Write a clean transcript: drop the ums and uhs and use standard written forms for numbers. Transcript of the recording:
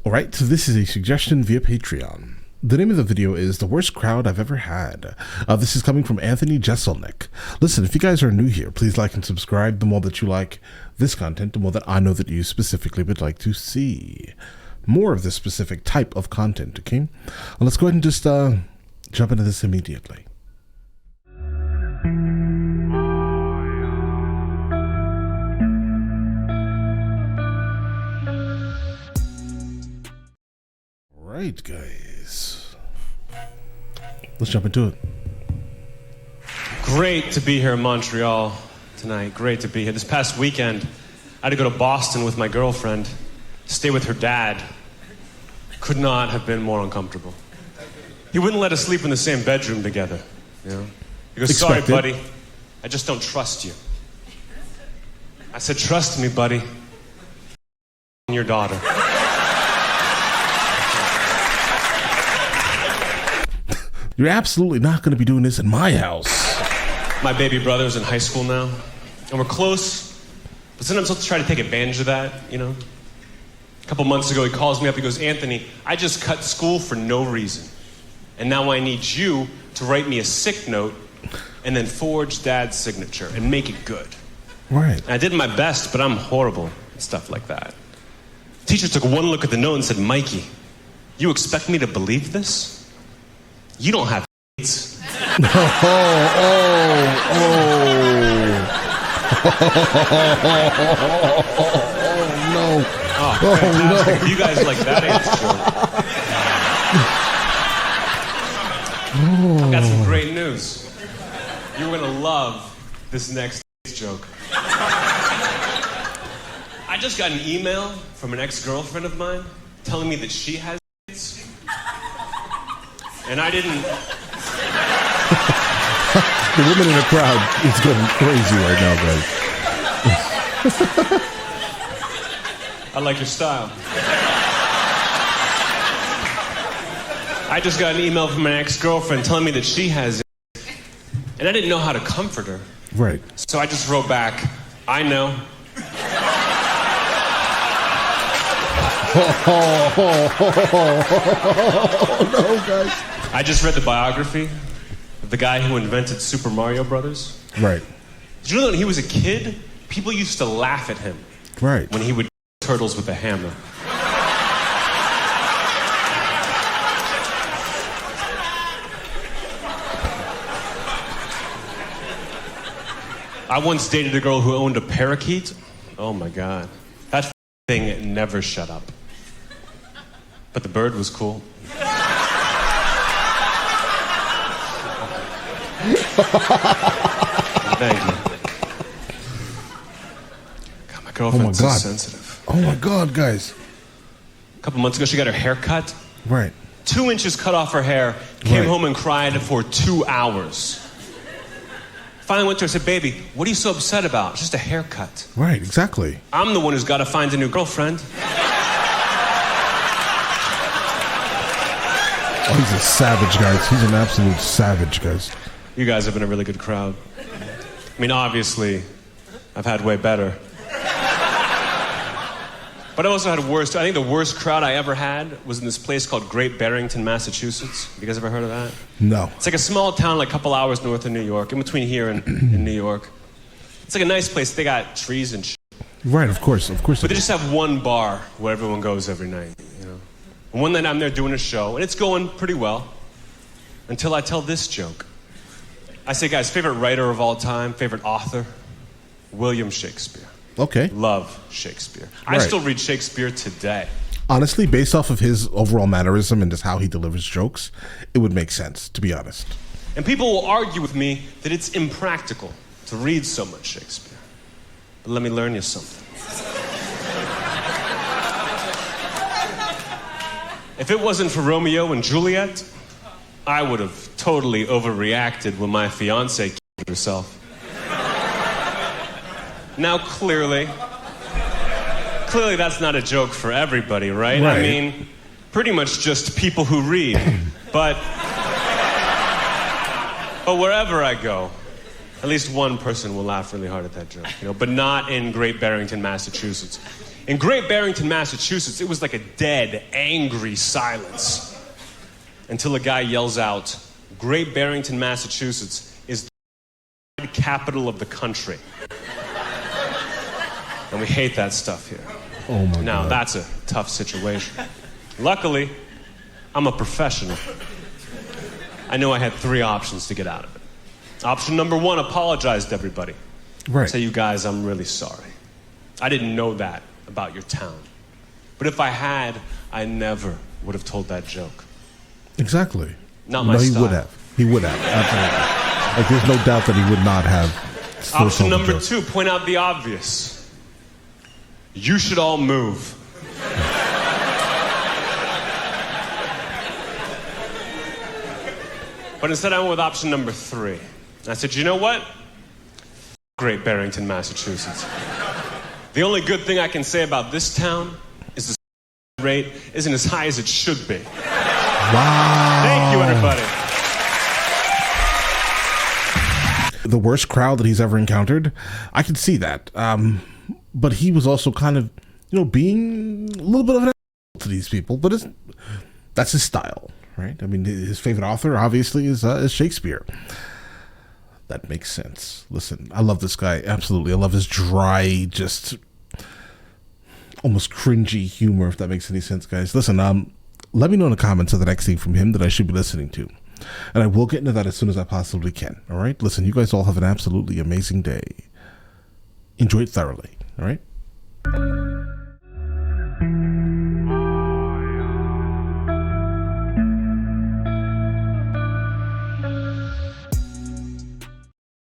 Alright, so this is a suggestion via Patreon. The name of the video is The Worst Crowd I've Ever Had. This is coming from Anthony Jeselnik. Listen, if you guys are new here, please like and subscribe. The more that you like this content, the more that I know that you specifically would like to see more of this specific type of content, okay? Well, let's go ahead and just jump into this immediately. Right, guys, let's jump into it. Great to be here in Montreal tonight. Great to be here. This past weekend, I had to go to Boston with my girlfriend, stay with her dad. Could not have been more uncomfortable. He wouldn't let us sleep in the same bedroom together. You know? He goes, "Sorry, buddy, I just don't trust you." I said, "Trust me, buddy. Your daughter." You're absolutely not going to be doing this in my house. My baby brother's in high school now, and we're close, but sometimes he'll try to take advantage of that, you know? A couple months ago, he calls me up, he goes, "Anthony, I just cut school for no reason, and now I need you to write me a sick note and then forge Dad's signature and make it good." Right. And I did my best, but I'm horrible at stuff like that. The teacher took one look at the note and said, "Mikey, you expect me to believe this? You don't have kids." Oh no. Oh, fantastic. No. You guys like that answer. I've got some great news. You're going to love this next joke. I just got an email from an ex-girlfriend of mine telling me that she has kids. And I didn't... The woman in the crowd is going crazy right now, guys. I like your style. I just got an email from an ex-girlfriend telling me that she has it, and I didn't know how to comfort her. Right. So I just wrote back, "I know." Oh no, guys. I just read the biography of the guy who invented Super Mario Brothers. Right. Did you know that when he was a kid, people used to laugh at him Right. when he would turtles with a hammer? I once dated a girl who owned a parakeet. Oh my God. That thing never shut up. But the bird was cool. Thank you. God, my girlfriend's so sensitive. Oh my God, guys. A couple months ago, she got her hair cut. Right. 2 inches cut off her hair. Came Right. home and cried for 2 hours. Finally went to her and said, "Baby, what are you so upset about? It's just a haircut." Right, exactly. I'm the one who's got to find a new girlfriend. Oh, he's a savage, guys. He's an absolute savage, guys. You guys have been a really good crowd. I mean, obviously, I've had way better. But I also had worse. I think the worst crowd I ever had was in this place called Great Barrington, Massachusetts. You guys ever heard of that? No. It's like a small town, like a couple hours north of New York, in between here and in New York. It's like a nice place. They got trees and shit. Right, of course. But they just have one bar where everyone goes every night, you know. And one night I'm there doing a show, and it's going pretty well, until I tell this joke. I say, guys, favorite writer of all time, favorite author? William Shakespeare. Okay. Love Shakespeare. Right. I still read Shakespeare today. Honestly, based off of his overall mannerism and just how he delivers jokes, it would make sense, to be honest. And people will argue with me that it's impractical to read so much Shakespeare. But let me learn you something. If it wasn't for Romeo and Juliet, I would have totally overreacted when my fiancée killed herself. Now, clearly that's not a joke for everybody, right? I mean, pretty much just people who read. But wherever I go, at least one person will laugh really hard at that joke, you know, but not in Great Barrington, Massachusetts. In Great Barrington, Massachusetts, it was like a dead, angry silence. Until a guy yells out, Great Barrington, Massachusetts is the capital of the country. And we hate that stuff here. Oh my Now, God. that's a tough situation. Luckily, I'm a professional. I knew I had 3 options to get out of it. Option number 1, apologize to everybody. Right. Say, you guys, I'm really sorry. I didn't know that about your town. But if I had, I never would have told that joke. Exactly. Not my No, he style. would have. He would have. Absolutely. Like, there's no doubt that he would not have. still Option told the number joke. 2, point out the obvious. You should all move. But instead I went with option number 3. And I said, you know what? Great Barrington, Massachusetts. The only good thing I can say about this town is the rate isn't as high as it should be. Wow. Thank you, everybody. The worst crowd that he's ever encountered. I can see that. But he was also kind of, being a little bit of an asshole to these people. But that's his style, right? I mean, his favorite author, obviously, is Shakespeare. That makes sense. Listen, I love this guy. Absolutely. I love his dry, just almost cringy humor, if that makes any sense, guys. Listen, let me know in the comments of the next thing from him that I should be listening to. And I will get into that as soon as I possibly can. All right? Listen, you guys all have an absolutely amazing day. Enjoy it thoroughly. All right?